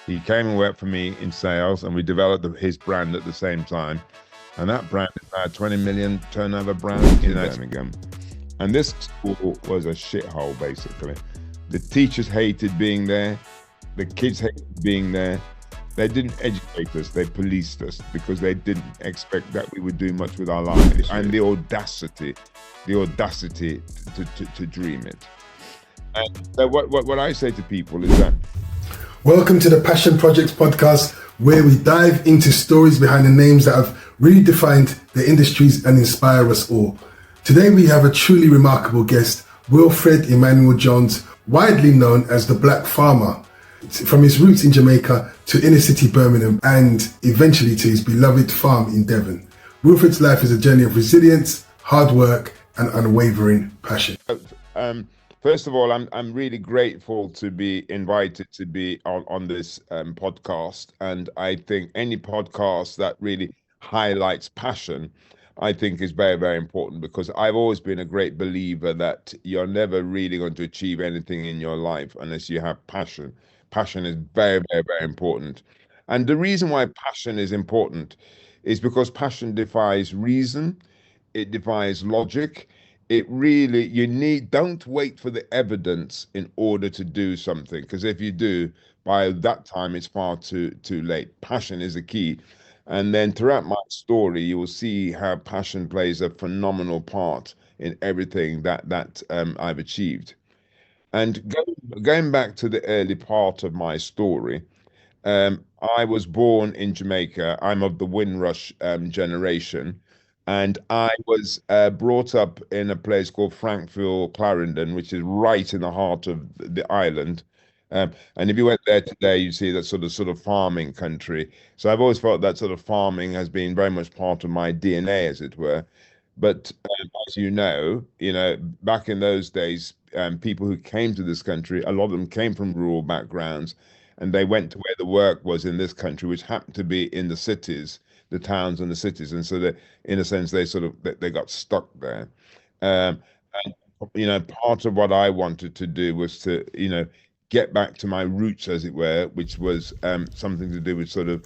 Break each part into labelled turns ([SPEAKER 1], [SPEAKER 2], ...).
[SPEAKER 1] He came and worked for me in sales, and we developed his brand at the same time. And that brand is now a 20 million turnover brand in Birmingham. And this school was a shithole, basically. The teachers hated being there. The kids hated being there. They didn't educate us, they policed us because they didn't expect that we would do much with our lives. And the audacity to dream it. And so what I say to people is that
[SPEAKER 2] welcome to the Passion Projects podcast, where we dive into stories behind the names that have really defined the industries and inspire us all. Today we have a truly remarkable guest, Wilfred Emanuel-Jones, widely known as the Black Farmer. From his roots in Jamaica to inner city Birmingham and eventually to his beloved farm in Devon. Wilfred's life is a journey of resilience, hard work and unwavering passion.
[SPEAKER 1] First of all, I'm really grateful to be invited to be on this podcast. And I think any podcast that really highlights passion, I think is very, very important, because I've always been a great believer that you're never really going to achieve anything in your life unless you have passion. Passion is very, very, very important. And the reason why passion is important is because passion defies reason, it defies logic. It really, don't wait for the evidence in order to do something, because if you do, by that time it's far too late. Passion is the key. And then throughout my story, you will see how passion plays a phenomenal part in everything that I've achieved. And going back to the early part of my story, I was born in Jamaica. I'm of the Windrush generation. And I was brought up in a place called Frankville, Clarendon, which is right in the heart of the island. And if you went there today, you see that sort of farming country. So I've always felt that sort of farming has been very much part of my DNA, as it were. But as you know, back in those days, people who came to this country, a lot of them came from rural backgrounds, and they went to where the work was in this country, which happened to be in the cities, the towns and the cities, and so that, in a sense, they got stuck there. Um, and part of what I wanted to do was to get back to my roots, as it were, which was something to do with sort of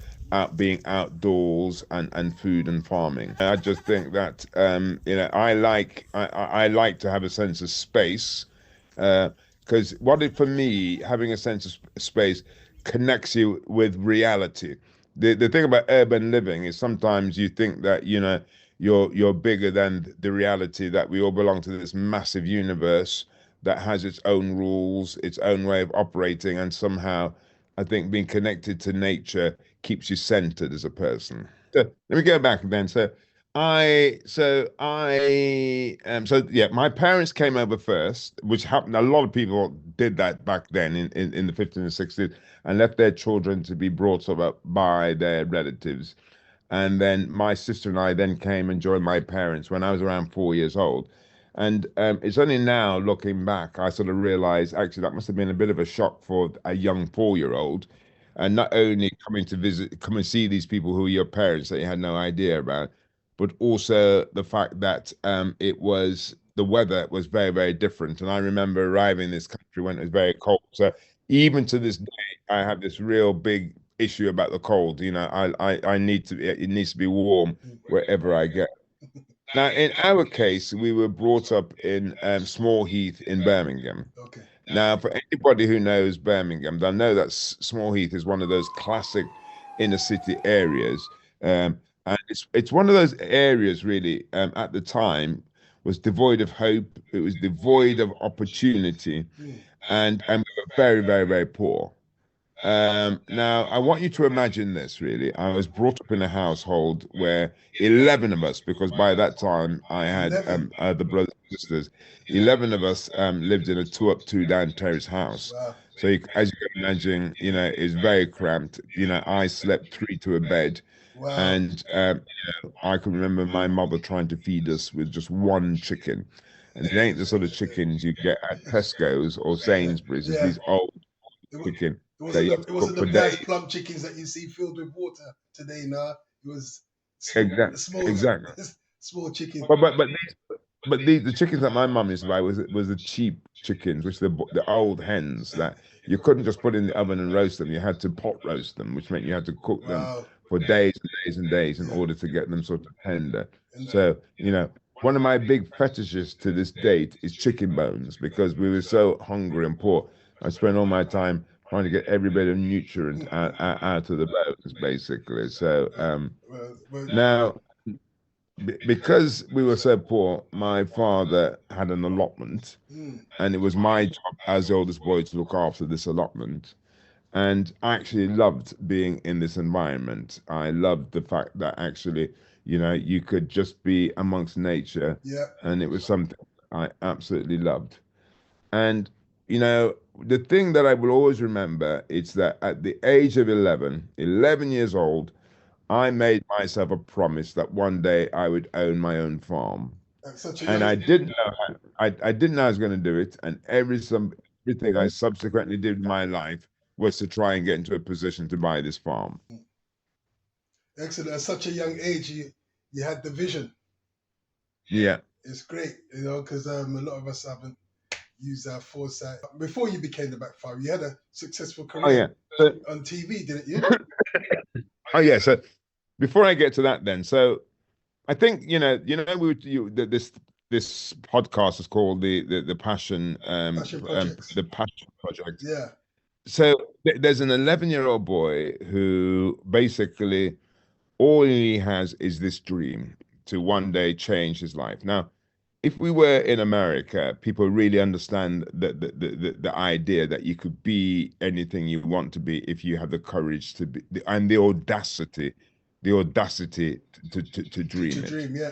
[SPEAKER 1] being outdoors and food and farming. I just think that I like to have a sense of space, because for me, having a sense of space connects you with reality. The thing about urban living is sometimes you think that you're bigger than the reality, that we all belong to this massive universe that has its own rules, its own way of operating, and somehow I think being connected to nature keeps you centered as a person. So let me go back then. My parents came over first, which happened. A lot of people did that back then in the 50s and 60s, and left their children to be brought up by their relatives. And then my sister and I then came and joined my parents when I was around 4 years old. And it's only now, looking back, I sort of realized actually that must have been a bit of a shock for a young 4-year-old. And not only coming to visit, come and see these people who are your parents that you had no idea about, but also the fact that the weather was very, very different. And I remember arriving in this country when it was very cold. So even to this day, I have this real big issue about the cold. I need it needs to be warm wherever I go. Now, in our case, we were brought up in Small Heath in Birmingham.
[SPEAKER 2] Okay.
[SPEAKER 1] Now, for anybody who knows Birmingham, they'll know that Small Heath is one of those classic inner city areas. And it's one of those areas really, at the time, was devoid of hope. It was devoid of opportunity, and we were very, very, very poor. Now, I want you to imagine this really. I was brought up in a household where 11 of us, because by that time I had the brothers and sisters, 11 of us lived in a two up, two down terrace house.
[SPEAKER 2] Wow.
[SPEAKER 1] So as you can imagine, it's very cramped. I slept three to a bed.
[SPEAKER 2] Wow.
[SPEAKER 1] And I can remember my mother trying to feed us with just one chicken. And it ain't the sort of chickens you get at Tesco's or Sainsbury's. It's these old chicken.
[SPEAKER 2] It wasn't the nice plump chickens that you see filled with water today. Nah, it was
[SPEAKER 1] Exactly.
[SPEAKER 2] small chicken.
[SPEAKER 1] But but the chickens that my mum used to buy was the cheap chickens, which the old hens that you couldn't just put in the oven and roast them. You had to pot roast them, which meant you had to cook them
[SPEAKER 2] Wow.
[SPEAKER 1] for days and days and days in
[SPEAKER 2] Yeah.
[SPEAKER 1] order to get them sort of tender.
[SPEAKER 2] And
[SPEAKER 1] So, one of my big fetishes to this date is chicken bones because we were so hungry and poor. I spent all my time trying to get every bit of nutrient out of the bones, basically. So now, because we were so poor, my father had an allotment, and it was my job as the oldest boy to look after this allotment. And I actually loved being in this environment. I loved the fact that actually, you could just be amongst nature,
[SPEAKER 2] yeah.
[SPEAKER 1] and it was something I absolutely loved. And the thing that I will always remember is that at the age of 11 years old, I made myself a promise that one day I would own my own farm.
[SPEAKER 2] At such a
[SPEAKER 1] And
[SPEAKER 2] young
[SPEAKER 1] I didn't know I didn't know I was going to do it. And everything I subsequently did in my life was to try and get into a position to buy this farm.
[SPEAKER 2] Excellent. At such a young age, you had the vision.
[SPEAKER 1] Yeah.
[SPEAKER 2] It's great, because a lot of us haven't used our foresight. Before you became the blackfarmer, you had a successful career on TV, didn't you?
[SPEAKER 1] Oh yeah. So before I get to that, then, so I think this podcast is called the Passion the Passion Project.
[SPEAKER 2] Yeah.
[SPEAKER 1] So there's an 11-year-old boy who basically all he has is this dream to one day change his life. Now, if we were in America, people really understand the idea that you could be anything you want to be if you have the courage to be and the audacity to dream
[SPEAKER 2] To
[SPEAKER 1] it.
[SPEAKER 2] dream, yeah.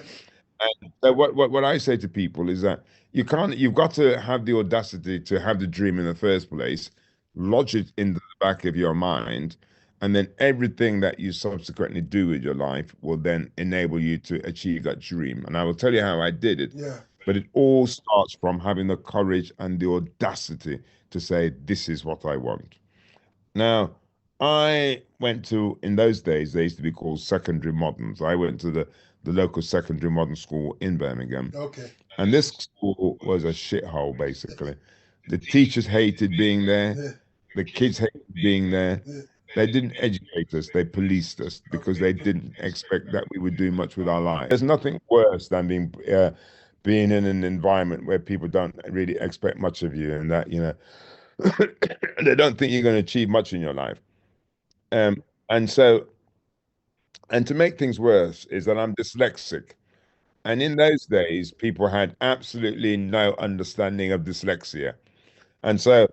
[SPEAKER 1] And so what I say to people is that you've got to have the audacity to have the dream in the first place, lodge it in the back of your mind, and then everything that you subsequently do with your life will then enable you to achieve that dream. And I will tell you how I did it.
[SPEAKER 2] Yeah.
[SPEAKER 1] But it all starts from having the courage and the audacity to say, this is what I want. Now, I went to, in those days, they used to be called secondary moderns. I went to the local secondary modern school in Birmingham.
[SPEAKER 2] Okay.
[SPEAKER 1] And this school was a shithole, basically. The teachers hated being there.
[SPEAKER 2] Yeah.
[SPEAKER 1] The kids hated being there.
[SPEAKER 2] Yeah.
[SPEAKER 1] They didn't educate us. They policed us because they didn't expect that we would do much with our lives. There's nothing worse than being in an environment where people don't really expect much of you, and that they don't think you're going to achieve much in your life. And to make things worse is that I'm dyslexic. And in those days, people had absolutely no understanding of dyslexia. And so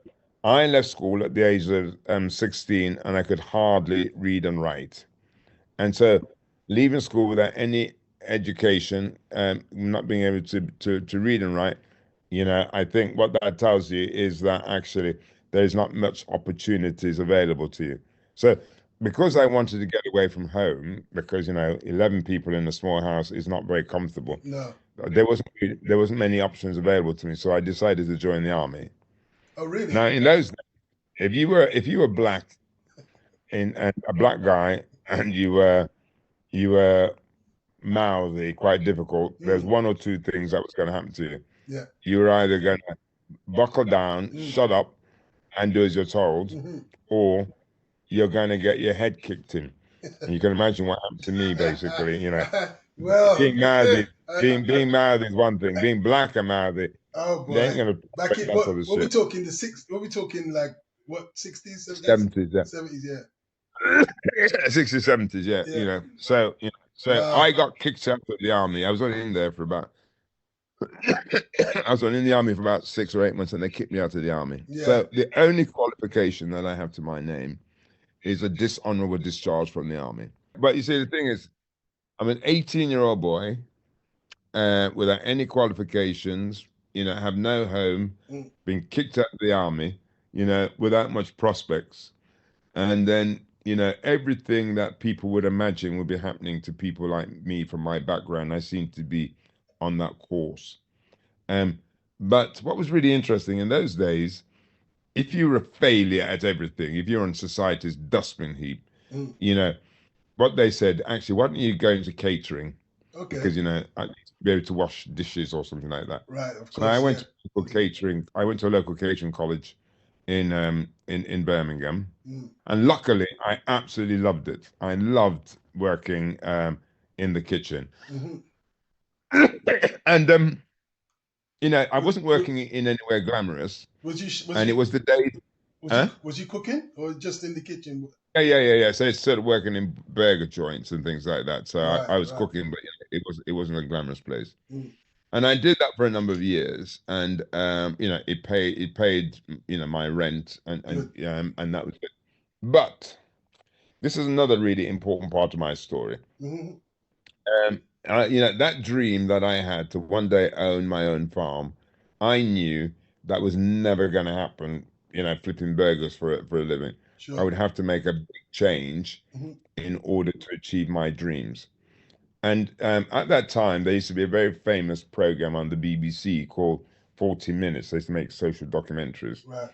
[SPEAKER 1] I left school at the age of 16, and I could hardly read and write. And so leaving school without any education, not being able to read and write, I think what that tells you is that actually there's not much opportunities available to you. So because I wanted to get away from home, because 11 people in a small house is not very comfortable.
[SPEAKER 2] No.
[SPEAKER 1] There wasn't many options available to me, so I decided to join the army.
[SPEAKER 2] Oh, really?
[SPEAKER 1] Now, in those days, if you were black, and a black guy, and you were mouthy, quite difficult, there's one or two things that was going to happen to you.
[SPEAKER 2] Yeah.
[SPEAKER 1] You were either going to buckle down, shut up, and do as you're told, or you're going to get your head kicked in. And you can imagine what happened to me, basically.
[SPEAKER 2] Well,
[SPEAKER 1] being mouthy, being mouthy is one thing. Being black and mouthy,
[SPEAKER 2] oh boy.
[SPEAKER 1] they ain't gonna
[SPEAKER 2] Back in,
[SPEAKER 1] that
[SPEAKER 2] what
[SPEAKER 1] sort of
[SPEAKER 2] we
[SPEAKER 1] shit.
[SPEAKER 2] talking what we talking, like what, 60s,
[SPEAKER 1] 70s, yeah.
[SPEAKER 2] 70s, yeah.
[SPEAKER 1] 60s, 70s, yeah.
[SPEAKER 2] Yeah.
[SPEAKER 1] So
[SPEAKER 2] Wow.
[SPEAKER 1] I got kicked out of the army. I was only in there for about I was only in the army for about 6 or 8 months, and they kicked me out of the army.
[SPEAKER 2] Yeah.
[SPEAKER 1] So the only qualification that I have to my name is a dishonorable discharge from the army. But you see, the thing is, I'm an 18-year-old boy without any qualifications, have no home, been kicked out of the army, without much prospects. And then, everything that people would imagine would be happening to people like me from my background, I seem to be on that course. But what was really interesting in those days, if you were a failure at everything, if you're on society's dustbin heap, what they said, actually, why don't you go into catering?
[SPEAKER 2] Okay.
[SPEAKER 1] Because, at least be able to wash dishes or something like that.
[SPEAKER 2] Right, of
[SPEAKER 1] So I
[SPEAKER 2] course,
[SPEAKER 1] went
[SPEAKER 2] yeah.
[SPEAKER 1] to local catering. I went to a local catering college in Birmingham, and luckily I absolutely loved it. I loved working in the kitchen, and I
[SPEAKER 2] Was,
[SPEAKER 1] wasn't working in anywhere glamorous,
[SPEAKER 2] was
[SPEAKER 1] and it
[SPEAKER 2] you
[SPEAKER 1] was the day. Huh?
[SPEAKER 2] was you cooking or just in the kitchen?
[SPEAKER 1] Yeah. So I started working in burger joints and things like that. So
[SPEAKER 2] Right,
[SPEAKER 1] I was
[SPEAKER 2] right.
[SPEAKER 1] cooking, but it wasn't a glamorous place. And I did that for a number of years, and it paid my rent,
[SPEAKER 2] Good.
[SPEAKER 1] and that was it. But this is another really important part of my story. That dream that I had to one day own my own farm, I knew that was never going to happen. Flipping burgers for a living. I
[SPEAKER 2] Sure.
[SPEAKER 1] would have to make a big change in order to achieve my dreams. And at that time, there used to be a very famous program on the BBC called 40 Minutes. They used to make social documentaries.
[SPEAKER 2] Right.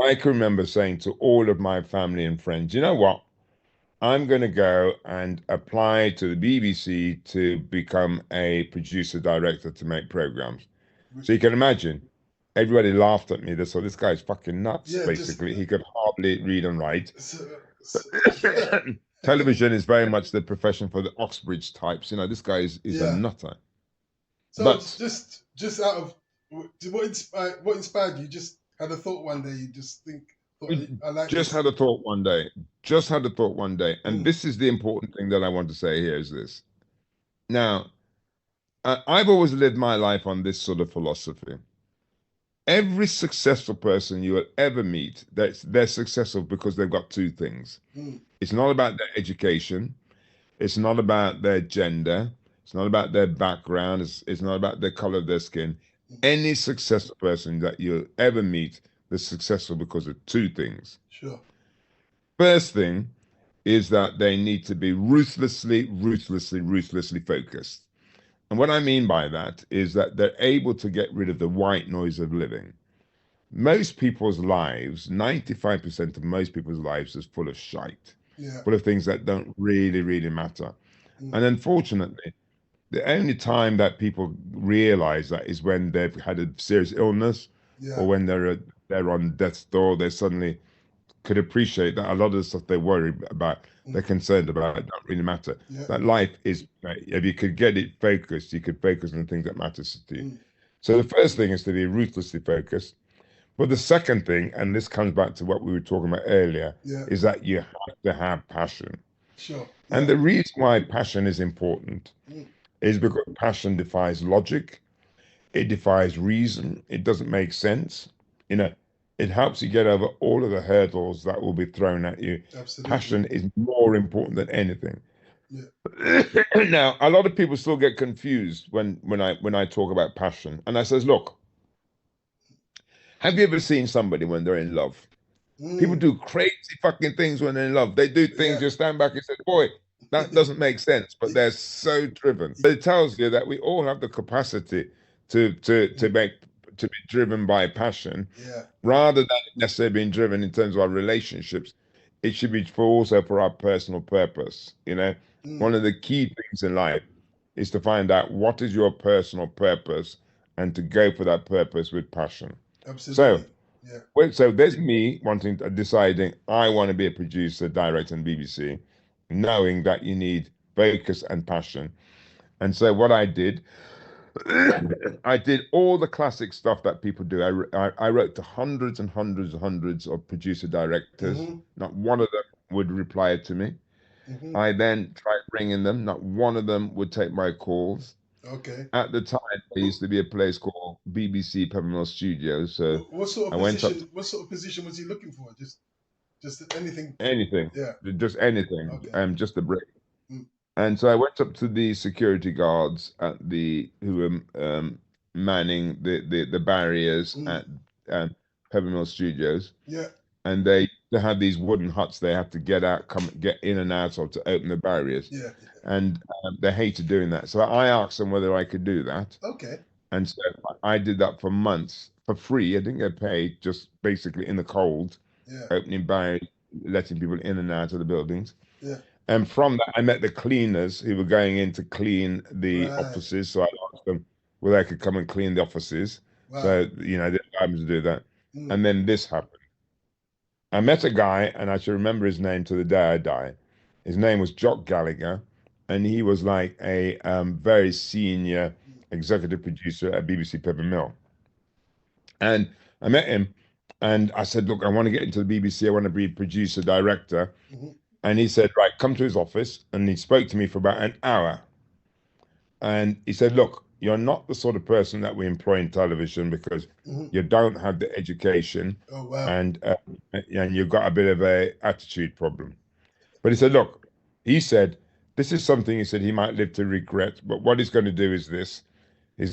[SPEAKER 1] I can remember saying to all of my family and friends, you know what? I'm going to go and apply to the BBC to become a producer director to make programs. So you can imagine, everybody laughed at me. They thought this guy's fucking nuts,
[SPEAKER 2] Yeah, just
[SPEAKER 1] basically. He could hardly read and write.
[SPEAKER 2] so,
[SPEAKER 1] Television is very much the profession for the Oxbridge types. This guy is a
[SPEAKER 2] yeah.
[SPEAKER 1] nutter.
[SPEAKER 2] So
[SPEAKER 1] But
[SPEAKER 2] just out of what inspired you? Just had a thought one day. You just thought I like
[SPEAKER 1] just
[SPEAKER 2] this.
[SPEAKER 1] had a thought one day. Just had a thought one day. And
[SPEAKER 2] Mm,
[SPEAKER 1] this is the important thing that I want to say here is this. Now, I've always lived my life on this sort of philosophy. Every successful person you will ever meet, they're successful because they've got two things.
[SPEAKER 2] mm,
[SPEAKER 1] It's not about their education. It's not about their gender. It's not about their background. It's not about the color of their skin. Any successful person that you'll ever meet, they're successful because of two things.
[SPEAKER 2] sure.
[SPEAKER 1] First thing is that they need to be ruthlessly focused. And what I mean by that is that they're able to get rid of the white noise of living. Most people's lives, 95% of most people's lives is full of shite,
[SPEAKER 2] Yeah.
[SPEAKER 1] full of things that don't really matter. And unfortunately, the only time that people realize that is when they've had a serious illness
[SPEAKER 2] Yeah.
[SPEAKER 1] or when they're on death's door. They suddenly could appreciate that a lot of the stuff they worry about, they're concerned about, don't really matter.
[SPEAKER 2] Yeah.
[SPEAKER 1] That life is, if you could get it focused, you could focus on the things that matters to you. So the first thing is to be ruthlessly focused. But the second thing, and this comes back to what we were talking about earlier,
[SPEAKER 2] Yeah.
[SPEAKER 1] is that you have to have passion.
[SPEAKER 2] Sure.
[SPEAKER 1] And the reason why passion is important is because passion defies logic, it defies reason, it doesn't make sense. It helps you get over all of the hurdles that will be thrown at you.
[SPEAKER 2] Absolutely.
[SPEAKER 1] Passion is more important than anything.
[SPEAKER 2] Yeah.
[SPEAKER 1] Now, a lot of people still get confused when I talk about passion. And I says, look, have you ever seen somebody when they're in love? People do crazy fucking things when they're in love. They do things, you stand back and say, boy, that doesn't make sense, but they're so driven. But it tells you that we all have the capacity to be driven by passion, rather than necessarily being driven in terms of our relationships. It should be also for our personal purpose. One of the key things in life is to find out what is your personal purpose and to go for that purpose with passion.
[SPEAKER 2] Absolutely.
[SPEAKER 1] So there's me deciding I want to be a producer, director in BBC, knowing that you need focus and passion. And so what I did, I did all the classic stuff that people do. I wrote to hundreds and hundreds of producer directors. Not one of them would reply to me. I then tried ringing them. Not one of them would take my calls.
[SPEAKER 2] Okay.
[SPEAKER 1] At the time, there used to be a place called BBC Peppermill Studios. So
[SPEAKER 2] What sort
[SPEAKER 1] I
[SPEAKER 2] of
[SPEAKER 1] went up.
[SPEAKER 2] What sort of position was he looking for? Just anything.
[SPEAKER 1] Anything.
[SPEAKER 2] Yeah.
[SPEAKER 1] Just anything.
[SPEAKER 2] Okay.
[SPEAKER 1] Just a break. And so I went up to the security guards who were manning the barriers at Peppermill Studios.
[SPEAKER 2] Yeah.
[SPEAKER 1] And they have these wooden huts they have to get in and out of to open the barriers.
[SPEAKER 2] Yeah.
[SPEAKER 1] And they hated doing that. So I asked them whether I could do that.
[SPEAKER 2] Okay.
[SPEAKER 1] And so I did that for months for free. I didn't get paid, just basically in the cold, opening barriers, letting people in and out of the buildings.
[SPEAKER 2] Yeah.
[SPEAKER 1] And from that, I met the cleaners who were going in to clean the
[SPEAKER 2] Right.
[SPEAKER 1] offices. So I asked them whether they could come and clean the offices.
[SPEAKER 2] Wow.
[SPEAKER 1] So, they allowed me to do that.
[SPEAKER 2] Mm.
[SPEAKER 1] And then this happened. I met a guy, and I should remember his name to the day I die. His name was Jock Gallagher, and he was like a very senior executive producer at BBC Pepper Mill. And I met him, and I said, "Look, I want to get into the BBC. I want to be producer, director."
[SPEAKER 2] Hmm.
[SPEAKER 1] And he said, "Right, come to his office." And he spoke to me for about an hour. And he said, "Look, you're not the sort of person that we employ in television because
[SPEAKER 2] Hmm.
[SPEAKER 1] you don't have the education
[SPEAKER 2] Oh, wow.
[SPEAKER 1] and you've got a bit of a attitude problem." But he said, "Look," he said, "this is something," he said, "he might live to regret. But what he's going to do is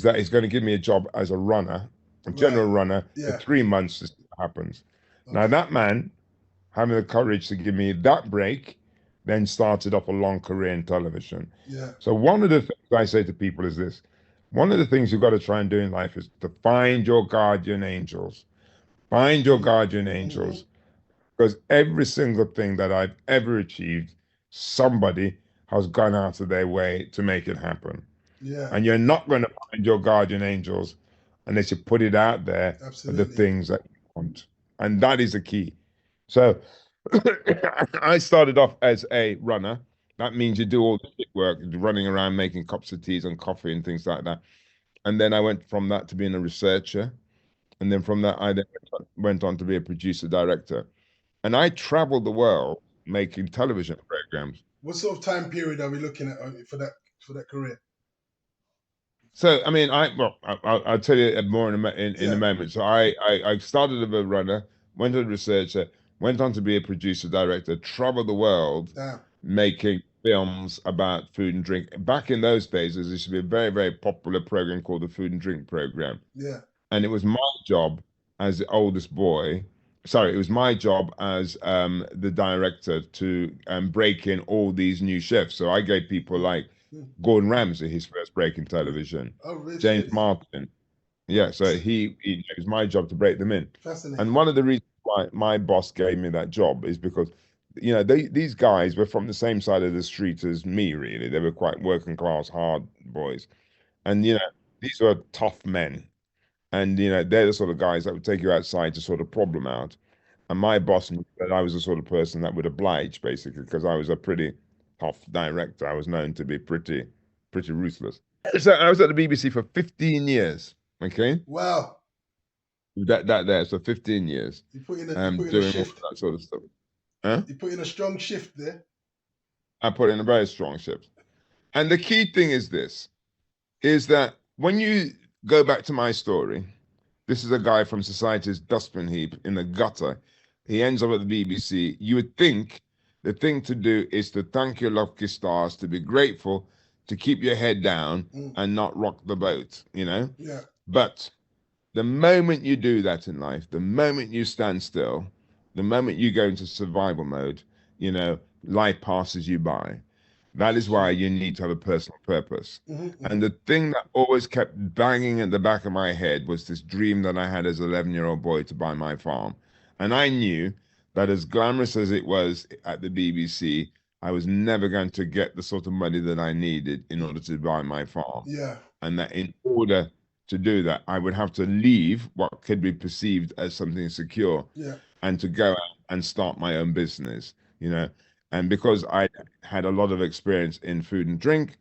[SPEAKER 1] that he's going to give me a job as a runner, a
[SPEAKER 2] Right.
[SPEAKER 1] general runner, for
[SPEAKER 2] Yeah.
[SPEAKER 1] 3 months to see what happens." Now,
[SPEAKER 2] Okay.
[SPEAKER 1] that man, having the courage to give me that break, then started off a long career in television.
[SPEAKER 2] Yeah.
[SPEAKER 1] So one of the things I say to people is this. One of the things you've got to try and do in life is to find your guardian angels. Find your guardian
[SPEAKER 2] Hmm.
[SPEAKER 1] angels. Because every single thing that I've ever achieved, somebody has gone out of their way to make it happen.
[SPEAKER 2] Yeah.
[SPEAKER 1] And you're not going to find your guardian angels unless you put it out there for the
[SPEAKER 2] Absolutely.
[SPEAKER 1] things that you want. And that is the key. So I started off as a runner. That means you do all the shit work, running around making cups of teas and coffee and things like that. And then I went from that to being a researcher. And then from that, I then went on to be a producer director. And I traveled the world making television programs.
[SPEAKER 2] What sort of time period are we looking at for that career?
[SPEAKER 1] So, I mean, I'll tell you more in a
[SPEAKER 2] Yeah.
[SPEAKER 1] moment. So, I started as a runner, went as a researcher, went on to be a producer director, traveled the world
[SPEAKER 2] Damn.
[SPEAKER 1] making films about food and drink. Back in those days, there used to be a very, very popular program called the Food and Drink Program.
[SPEAKER 2] Yeah.
[SPEAKER 1] And it was my job as the oldest boy. Sorry, it was my job as the director to break in all these new chefs. So I gave people like
[SPEAKER 2] Mm.
[SPEAKER 1] Gordon Ramsay his first break in television,
[SPEAKER 2] Oh, really?
[SPEAKER 1] James Martin. Yeah, so it was my job to break them in. And
[SPEAKER 2] Fascinating.
[SPEAKER 1] one of the reasons why my boss gave me that job is because, these guys were from the same side of the street as me, really. They were quite working class, hard boys. And, these were tough men. And they're the sort of guys that would take you outside to sort of problem out. And my boss knew that I was the sort of person that would oblige, basically, because I was a pretty tough director. I was known to be pretty ruthless. So I was at the BBC for 15 years. Okay,
[SPEAKER 2] Wow.
[SPEAKER 1] that there. So 15 years,
[SPEAKER 2] You put in a
[SPEAKER 1] doing all
[SPEAKER 2] shift.
[SPEAKER 1] that sort of stuff. Huh?
[SPEAKER 2] You put in a strong shift there.
[SPEAKER 1] I put in a very strong shift. And the key thing is this: is that when you go back to my story. This is a guy from society's dustbin heap in the gutter. He ends up at the BBC. You would think the thing to do is to thank your lucky stars, to be grateful, to keep your head down
[SPEAKER 2] Mm.
[SPEAKER 1] and not rock the boat.
[SPEAKER 2] Yeah.
[SPEAKER 1] But the moment you do that in life, the moment you stand still, the moment you go into survival mode, life passes you by. That is why
[SPEAKER 2] Sure.
[SPEAKER 1] you need to have a personal purpose.
[SPEAKER 2] Hmm.
[SPEAKER 1] And
[SPEAKER 2] Hmm.
[SPEAKER 1] the thing that always kept banging at the back of my head was this dream that I had as an 11-year-old boy to buy my farm. And I knew that as glamorous as it was at the BBC, I was never going to get the sort of money that I needed in order to buy my farm.
[SPEAKER 2] Yeah.
[SPEAKER 1] And that in order to do that, I would have to leave what could be perceived as something secure
[SPEAKER 2] Yeah.
[SPEAKER 1] and to go out and start my own business. And because I had a lot of experience in food and drink,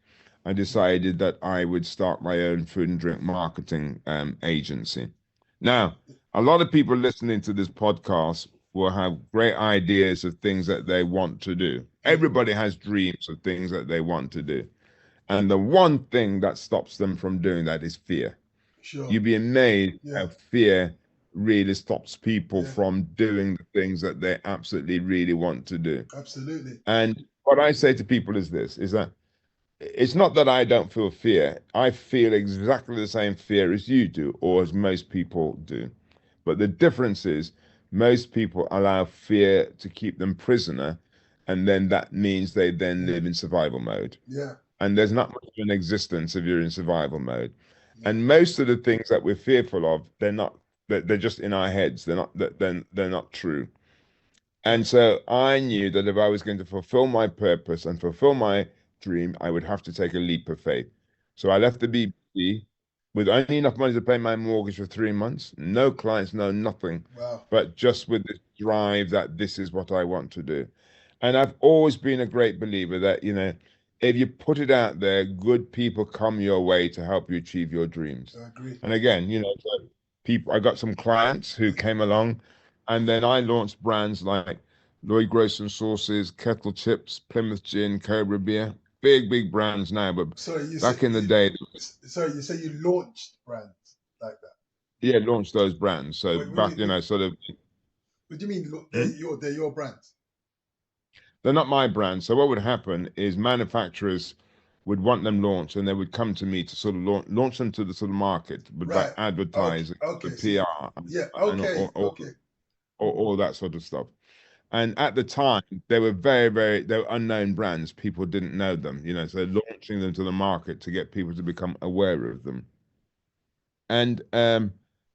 [SPEAKER 1] I decided that I would start my own food and drink marketing agency. Now, a lot of people listening to this podcast will have great ideas of things that they want to do.
[SPEAKER 2] Hmm.
[SPEAKER 1] Everybody has dreams of things that they want to do. And the one thing that stops them from doing that is fear.
[SPEAKER 2] Sure.
[SPEAKER 1] You'd be amazed
[SPEAKER 2] Yeah.
[SPEAKER 1] how fear really stops people
[SPEAKER 2] Yeah.
[SPEAKER 1] from doing the things that they absolutely really want to do.
[SPEAKER 2] Absolutely.
[SPEAKER 1] And what I say to people is this, is that it's not that I don't feel fear. I feel exactly the same fear as you do, or as most people do. But the difference is most people allow fear to keep them prisoner, and then that means they then
[SPEAKER 2] Mm.
[SPEAKER 1] live in survival mode.
[SPEAKER 2] Yeah.
[SPEAKER 1] And there's not much of an existence if you're in survival mode.
[SPEAKER 2] Yeah.
[SPEAKER 1] And most of the things that we're fearful of, they're not, they're just in our heads. They're not true. And so I knew that if I was going to fulfill my purpose and fulfill my dream, I would have to take a leap of faith. So I left the BBC with only enough money to pay my mortgage for 3 months, no clients, no nothing,
[SPEAKER 2] Wow.
[SPEAKER 1] but just with this drive that this is what I want to do. And I've always been a great believer that, if you put it out there, good people come your way to help you achieve your dreams.
[SPEAKER 2] I agree.
[SPEAKER 1] And again, so people, I got some clients who came along, and then I launched brands like Lloyd Grayson sauces, Kettle Chips, Plymouth Gin, Cobra Beer, big brands now. But back in the day,
[SPEAKER 2] sorry, you say you launched brands like that?
[SPEAKER 1] Yeah, launched those brands. So
[SPEAKER 2] What do
[SPEAKER 1] back,
[SPEAKER 2] you mean?
[SPEAKER 1] sort of.
[SPEAKER 2] What do you mean? They're your brands?
[SPEAKER 1] They're not my brand. So what would happen is manufacturers would want them launched, and they would come to me to sort of launch them to the sort of market with
[SPEAKER 2] Right.
[SPEAKER 1] advertising,
[SPEAKER 2] Okay.
[SPEAKER 1] the PR,
[SPEAKER 2] Yeah.
[SPEAKER 1] and
[SPEAKER 2] Okay. Okay.
[SPEAKER 1] all that sort of stuff. And at the time, they were they were unknown brands. People didn't know them, so launching them to the market to get people to become aware of them. And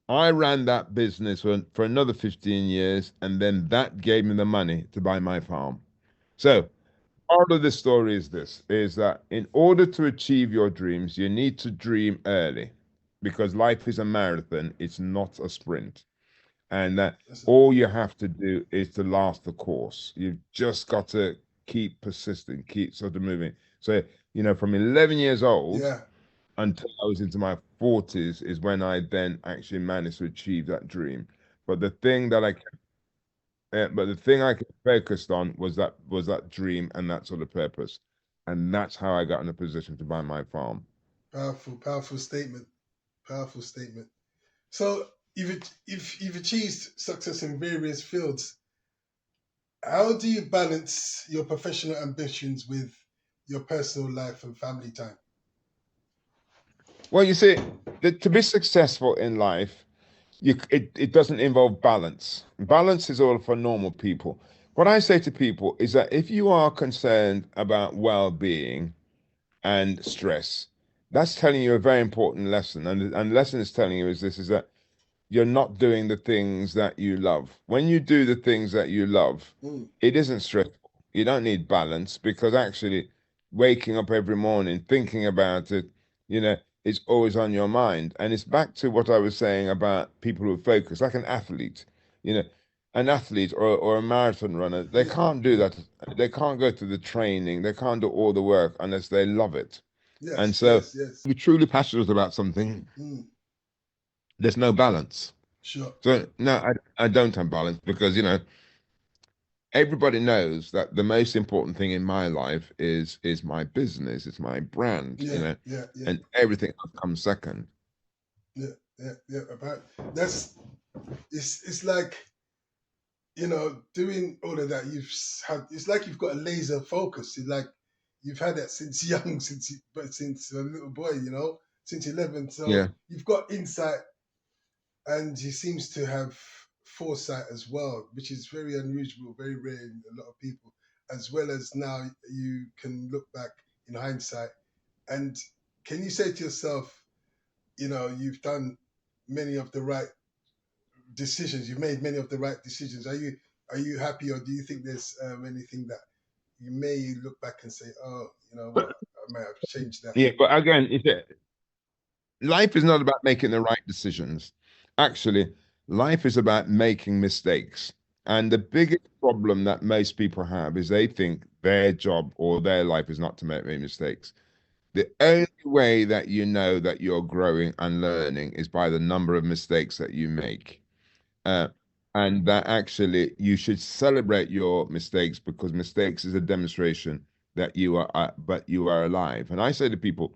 [SPEAKER 1] I ran that business for another 15 years, and then that gave me the money to buy my farm. So part of the story is that in order to achieve your dreams, you need to dream early, because life is a marathon, it's not a sprint. And that all you have to do is to last the course. You've just got to keep persisting, keep sort of moving. So, from 11 years old until I was into my 40s is when I then actually managed to achieve that dream. But the thing that I focused on was that dream and that sort of purpose, and that's how I got in a position to buy my farm.
[SPEAKER 2] Powerful statement. Powerful statement. So if you've achieved success in various fields, how do you balance your professional ambitions with your personal life and family time?
[SPEAKER 1] Well, you see, to be successful in life, it doesn't involve balance. Balance is all for normal people. What I say to people is that if you are concerned about well-being and stress, that's telling you a very important lesson. And the lesson it's telling you is that you're not doing the things that you love. When you do the things that you love, it isn't stressful. You don't need balance, because actually waking up every morning, thinking about it, it's always on your mind. And it's back to what I was saying about people who focus, like an athlete, an athlete or a marathon runner, they can't do that. They can't go through the training. They can't do all the work unless they love it. And so if you're truly passionate about something, there's no balance.
[SPEAKER 2] Sure.
[SPEAKER 1] So no, I don't have balance, because everybody knows that the most important thing in my life is my business, it's my brand, and everything else comes second.
[SPEAKER 2] Yeah. About that's it's like, doing all of that. It's like you've got a laser focus. It's like you've had that since young, since a little boy, since 11. So you've got insight, and he seems to have foresight as well, which is very unusual, very rare in a lot of people. As well as now you can look back in hindsight, and can you say to yourself, you've done many of the right decisions. You've made many of the right decisions. Are you happy, or do you think there's anything that you may look back and say, oh, what, I might have changed that?
[SPEAKER 1] Yeah, but again, life is not about making the right decisions. Actually, life is about making mistakes. And the biggest problem that most people have is they think their job or their life is not to make any mistakes. The only way that you know that you're growing and learning is by the number of mistakes that you make. And that actually you should celebrate your mistakes, because mistakes is a demonstration that you are alive. And I say to people,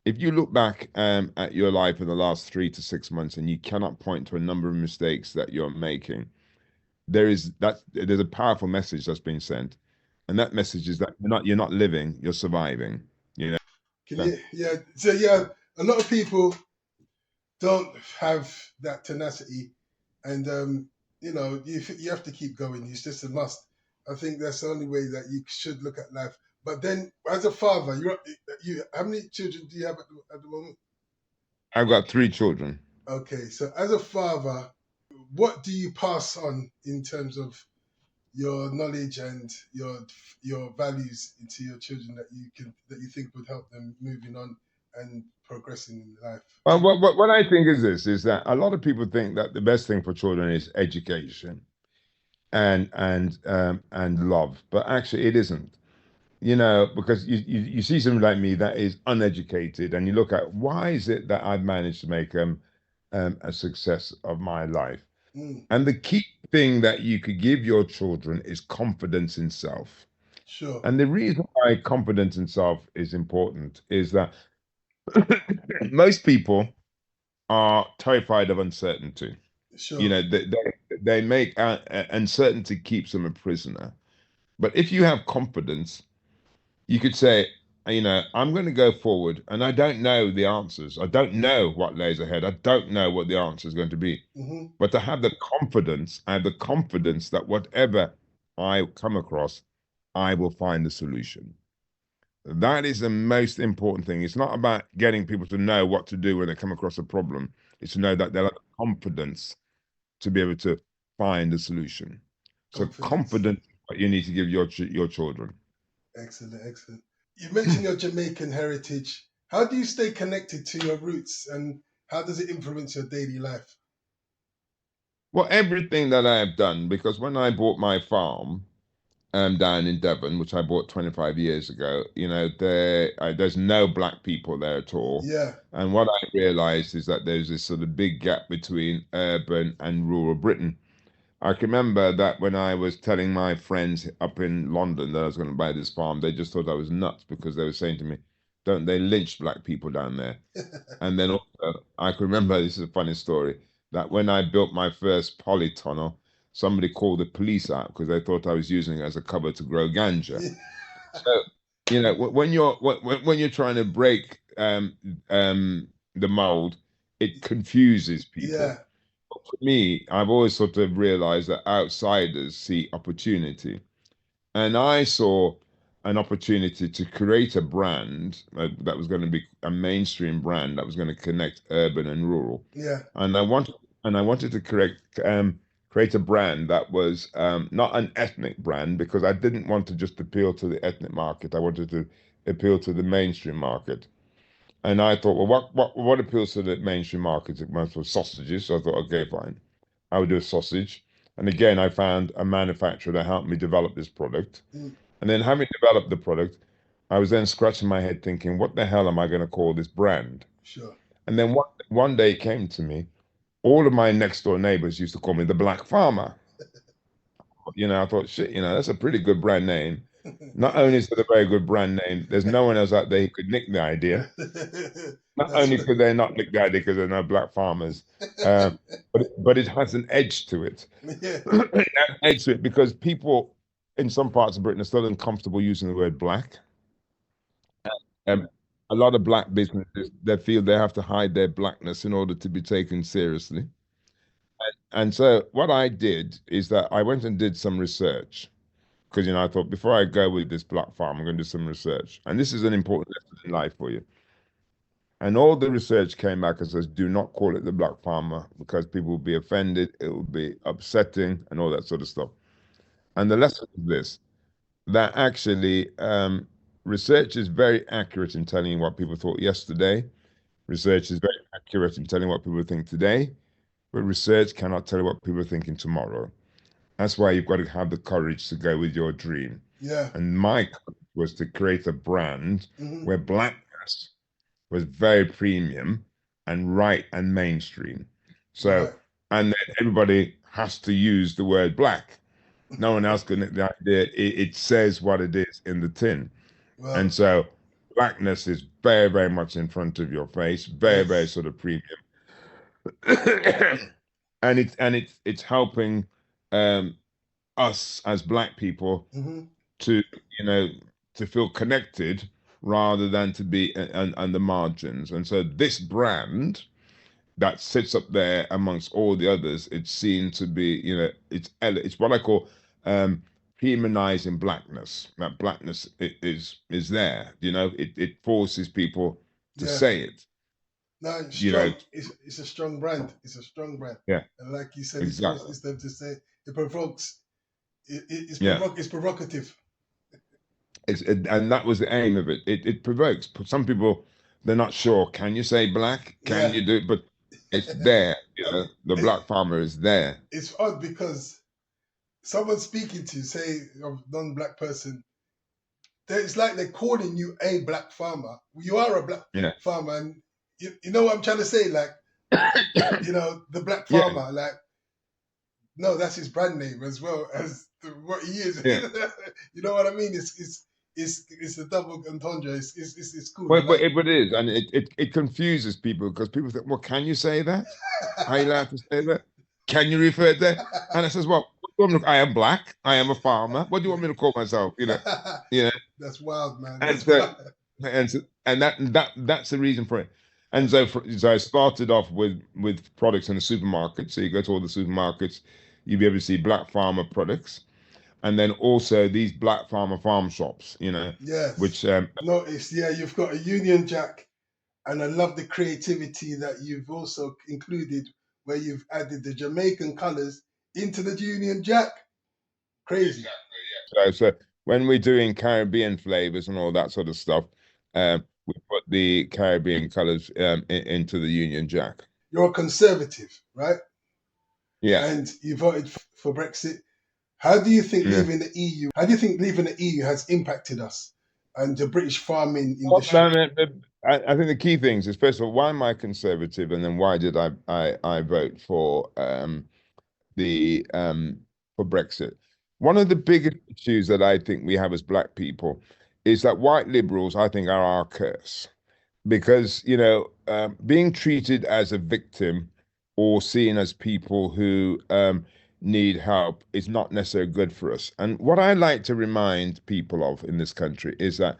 [SPEAKER 1] if you look back at your life in the last 3 to 6 months and you cannot point to a number of mistakes that you're making, there's a powerful message that's been sent, and that message is that you're not living, you're surviving.
[SPEAKER 2] So a lot of people don't have that tenacity, and you have to keep going. It's just a must. I think that's the only way that you should look at life. But then, as a father, how many children do you have at the moment?
[SPEAKER 1] I've got 3 children.
[SPEAKER 2] Okay, so as a father, what do you pass on in terms of your knowledge and your values into your children that you think would help them moving on and progressing in life.
[SPEAKER 1] Well, what I think is this, is that a lot of people think that the best thing for children is education and love, but actually it isn't. Because you see somebody like me that is uneducated, and you look at why is it that I've managed to make a success of my life. And the key thing that you could give your children is confidence in self.
[SPEAKER 2] Sure.
[SPEAKER 1] And the reason why confidence in self is important is that most people are terrified of uncertainty.
[SPEAKER 2] Sure.
[SPEAKER 1] They make uncertainty keeps them a prisoner. But if you have confidence, you could say, I'm going to go forward and I don't know the answers. I don't know what lays ahead. I don't know what the answer is going to be. But to have the confidence, I have the confidence that whatever I come across, I will find the solution. That is the most important thing. It's not about getting people to know what to do when they come across a problem. It's to know that they'll have confidence to be able to find a solution. So confidence is what you need to give your children.
[SPEAKER 2] Excellent. You mentioned your Jamaican heritage. How do you stay connected to your roots, and how does it influence your daily life?
[SPEAKER 1] Well, everything that I have done, because when I bought my farm down in Devon, which I bought 25 years ago, there's no black people there at all.
[SPEAKER 2] Yeah.
[SPEAKER 1] And what I realized is that there's this sort of big gap between urban and rural Britain. I can remember that when I was telling my friends up in London that I was going to buy this farm, they just thought I was nuts because they were saying to me, don't they lynch black people down there? And then also, I can remember, this is a funny story, that when I built my first polytunnel, somebody called the police out because they thought I was using it as a cover to grow ganja. So, when you're trying to break the mold, it confuses people.
[SPEAKER 2] Yeah.
[SPEAKER 1] For me, I've always sort of realized that outsiders see opportunity. And I saw an opportunity to create a brand that was going to be a mainstream brand that was going to connect urban and rural.
[SPEAKER 2] Yeah.
[SPEAKER 1] And I wanted to create a brand that was not an ethnic brand, because I didn't want to just appeal to the ethnic market. I wanted to appeal to the mainstream market. And I thought, well, what appeals to the mainstream market? It must be sausages. So I thought, okay, fine, I would do a sausage. And again, I found a manufacturer that helped me develop this product. And then, having developed the product, I was then scratching my head thinking, what the hell am I going to call this brand?
[SPEAKER 2] Sure.
[SPEAKER 1] And then one day it came to me, all of my next door neighbors used to call me the Black Farmer. I thought, shit, that's a pretty good brand name. Not only is it a very good brand name, there's no one else out there who could nick the idea. Not only could they not nick the idea because they're no black farmers, but it has an edge to it. It has an edge to it because people in some parts of Britain are still uncomfortable using the word black. A lot of black businesses, they feel they have to hide their blackness in order to be taken seriously. And so what I did is that I went and did some research, because I thought, before I go with this black farm, I'm going to do some research. And this is an important lesson in life for you. And all the research came back and says, do not call it the black farmer, because people will be offended, it will be upsetting, and all that sort of stuff. And the lesson is this, that actually research is very accurate in telling you what people thought yesterday. Research is very accurate in telling what people think today, but research cannot tell you what people are thinking tomorrow. That's why you've got to have the courage to go with your dream.
[SPEAKER 2] Yeah.
[SPEAKER 1] And my courage was to create a brand where blackness was very premium and right and mainstream. So, and then everybody has to use the word black. No one else can get the idea. It says what it is in the tin. Wow. And so blackness is very, very much in front of your face, very, very sort of premium. and it's helping us as black people to to feel connected rather than to be on the margins. And so this brand that sits up there amongst all the others, it's seen to be, it's what I call humanizing blackness. That blackness is there, it forces people to say it.
[SPEAKER 2] No, it's strong. It's a strong brand. It's a strong brand.
[SPEAKER 1] Yeah.
[SPEAKER 2] And like you said,
[SPEAKER 1] exactly.
[SPEAKER 2] It forces them to say, it provokes
[SPEAKER 1] Yeah.
[SPEAKER 2] It's provocative.
[SPEAKER 1] And that was the aim of it. It provokes some people. They're not sure. Can you say black? Can
[SPEAKER 2] Yeah.
[SPEAKER 1] you do it? But it's there. The
[SPEAKER 2] It,
[SPEAKER 1] black farmer is there.
[SPEAKER 2] it's odd because someone speaking to you, say a non-black person, it's like they're calling you a black farmer. You are a black
[SPEAKER 1] Yeah.
[SPEAKER 2] farmer, and you know what I'm trying to say. Like, the black
[SPEAKER 1] Yeah.
[SPEAKER 2] farmer. Like, no, that's his brand name as well as what he is.
[SPEAKER 1] Yeah.
[SPEAKER 2] You know what I mean? It's a double entendre. It's cool. I
[SPEAKER 1] But
[SPEAKER 2] like.
[SPEAKER 1] it is, and it confuses people because people think, well, can you say that? Are you allowed to say that? Can you refer to that? And I says, well, I am black. I am a farmer. What do you want me to call myself? You know.
[SPEAKER 2] That's wild, man.
[SPEAKER 1] And
[SPEAKER 2] That's
[SPEAKER 1] so,
[SPEAKER 2] wild.
[SPEAKER 1] and that's the reason for it. And so I started off with products in the supermarket. So you go to all the supermarkets, you'll be able to see black farmer products, and then also these black farmer farm shops.
[SPEAKER 2] Yes.
[SPEAKER 1] Which
[SPEAKER 2] Notice, yeah, you've got a Union Jack, and I love the creativity that you've also included, where you've added the Jamaican colours into the Union Jack. Crazy.
[SPEAKER 1] so when we're doing Caribbean flavors and all that sort of stuff, we put the Caribbean colors into the Union Jack.
[SPEAKER 2] You're a conservative, right?
[SPEAKER 1] Yeah.
[SPEAKER 2] And you voted for Brexit. How do you think
[SPEAKER 1] Yeah.
[SPEAKER 2] leaving the EU? How do you think leaving the EU has impacted us and the British farming
[SPEAKER 1] Well,
[SPEAKER 2] industry?
[SPEAKER 1] I think the key things is, first of all, why am I conservative, and then why did I vote the for Brexit? One of the biggest issues that I think we have as black people is that white liberals, I think, are our curse, because being treated as a victim or seen as people who need help is not necessarily good for us. And what I like to remind people of in this country is that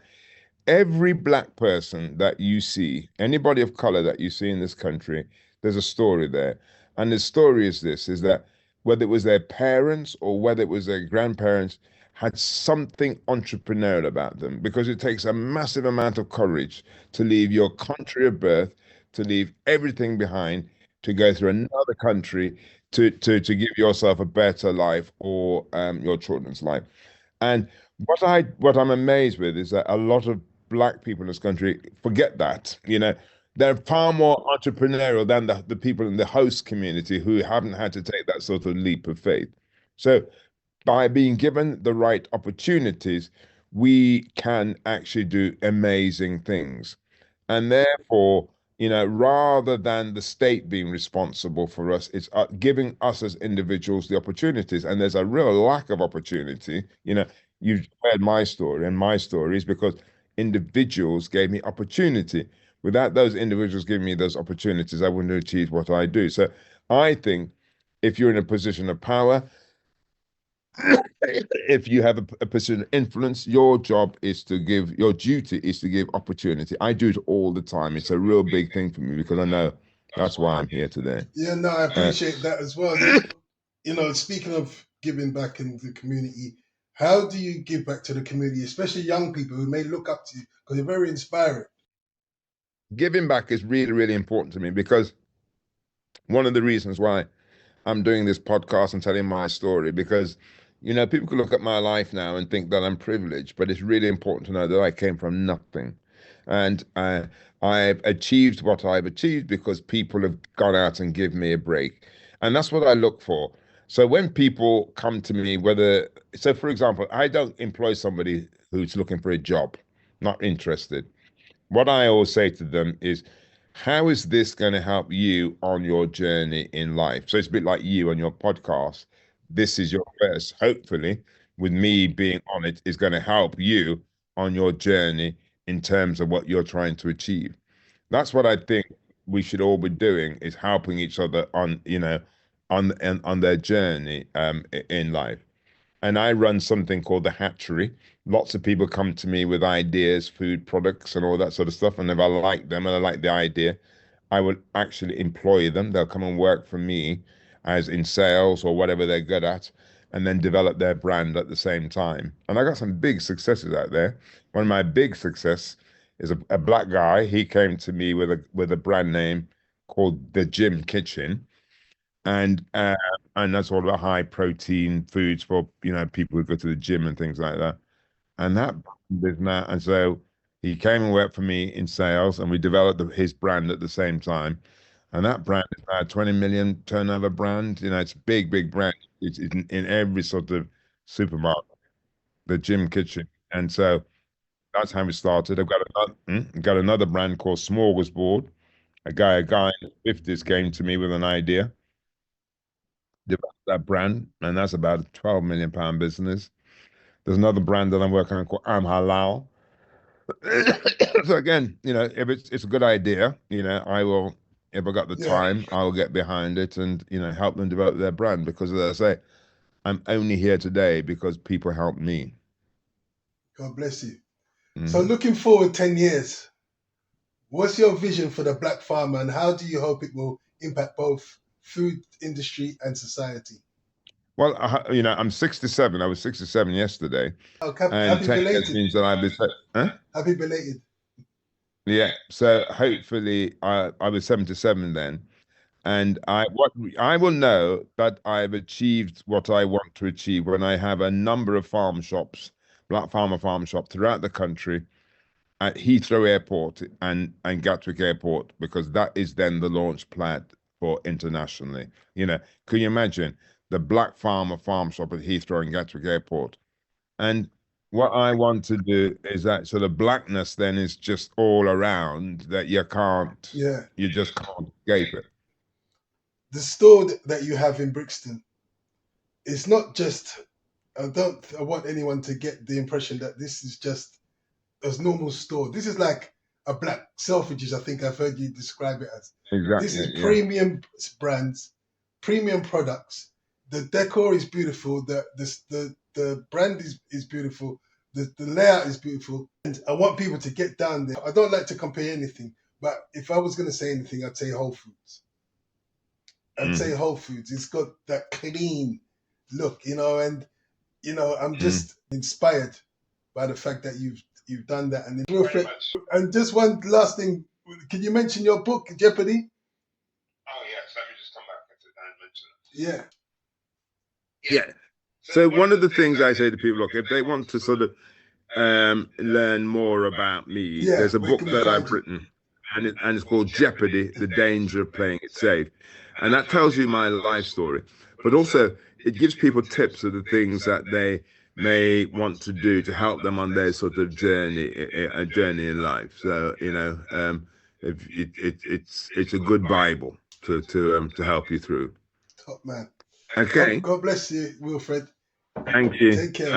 [SPEAKER 1] every black person that you see, anybody of color that you see in this country, there's a story there. And the story is this, is that whether it was their parents or whether it was their grandparents, had something entrepreneurial about them, because it takes a massive amount of courage to leave your country of birth, to leave everything behind, to go through another country, to give yourself a better life, or your children's life. And what I'm amazed with is that a lot of black people in this country forget that. They're far more entrepreneurial than the people in the host community who haven't had to take that sort of leap of faith. So by being given the right opportunities, we can actually do amazing things. And therefore, rather than the state being responsible for us, it's giving us as individuals the opportunities. And there's a real lack of opportunity. You've heard my story, and my story is because individuals gave me opportunity. Without those individuals giving me those opportunities, I wouldn't have achieved what I do. So I think if you're in a position of power, if you have a position of influence, your duty is to give opportunity. I do it all the time. It's a real big thing for me because I know that's why I'm here today.
[SPEAKER 2] Yeah, no, I appreciate that as well. Speaking of giving back in the community, how do you give back to the community, especially young people who may look up to you because you're very inspiring?
[SPEAKER 1] Giving back is really, really important to me, because one of the reasons why I'm doing this podcast and telling my story, because people can look at my life now and think that I'm privileged, but it's really important to know that I came from nothing, and I've achieved what I've achieved because people have gone out and give me a break, and that's what I look for. So when people come to me, for example, I don't employ somebody who's looking for a job, not interested. What I always say to them is, how is this going to help you on your journey in life? So it's a bit like you and your podcast. This is your first, hopefully, with me being on it, is going to help you on your journey in terms of what you're trying to achieve. That's what I think we should all be doing, is helping each other on their journey in life. And I run something called the Hatchery. Lots of people come to me with ideas, food products, and all that sort of stuff. And if I like them and I like the idea, I will actually employ them. They'll come and work for me as in sales or whatever they're good at, and then develop their brand at the same time. And I got some big successes out there. One of my big success is a black guy. He came to me with a brand name called the Gym Kitchen, and and that's all the high protein foods for people who go to the gym and things like that. And that business, and so he came and worked for me in sales, and we developed his brand at the same time. And that brand is now a 20 million turnover brand. It's a big, big brand. It's in every sort of supermarket, the gym kitchen. And so that's how we started. Got another brand called Smorgasbord. A guy in his 50s came to me with an idea, developed that brand, and that's about a 12 million pound business. There's another brand that I'm working on called I'm Halal. So again, if it's a good idea, I will, if I got the time, I will get behind it and help them develop their brand, because as I say, I'm only here today because people helped me.
[SPEAKER 2] God bless you. So looking forward 10 years, what's your vision for the black farmer, and how do you hope it will impact both food industry and society?
[SPEAKER 1] Well, I'm 67. I was 67 yesterday.
[SPEAKER 2] Happy belated.
[SPEAKER 1] Means that I'll be,
[SPEAKER 2] Happy belated.
[SPEAKER 1] Yeah. So hopefully I was 77 then. And I will know that I've achieved what I want to achieve when I have a number of farm shops, blackfarmer farm shops throughout the country, at Heathrow Airport and Gatwick Airport, because that is then the launch pad for internationally. Can you imagine the blackfarmer farm shop at Heathrow and Gatwick Airport? And what I want to do is that sort of blackness then is just all around, that you just can't escape it.
[SPEAKER 2] The store that you have in Brixton, it's not just, I want anyone to get the impression that this is just a normal store. This is like a black Selfridges, I think I've heard you describe it as.
[SPEAKER 1] Exactly.
[SPEAKER 2] This is premium brands, premium products. The decor is beautiful. The brand is beautiful. The layout is beautiful. And I want people to get down there. I don't like to compare anything, but if I was going to say anything, I'd say Whole Foods. I'd say Whole Foods. It's got that clean look, and I'm just inspired by the fact that you've done that. And Wilfred, and just one last thing, can you mention your book, Jeopardy?
[SPEAKER 1] Oh yes, let me just come back and mention it. Yeah. So one of the things I say to people, look, if they want to sort of learn more about me, there's a book that I've written, and it's called Jeopardy: The Danger of Playing It Safe. And that tells you my life story, but also it gives people tips of the things that they may want to do to help them on their sort of journey in life. So it's a good Bible to help you through.
[SPEAKER 2] Top man.
[SPEAKER 1] Okay.
[SPEAKER 2] God bless you, Wilfred.
[SPEAKER 1] Thank you.
[SPEAKER 2] Take care.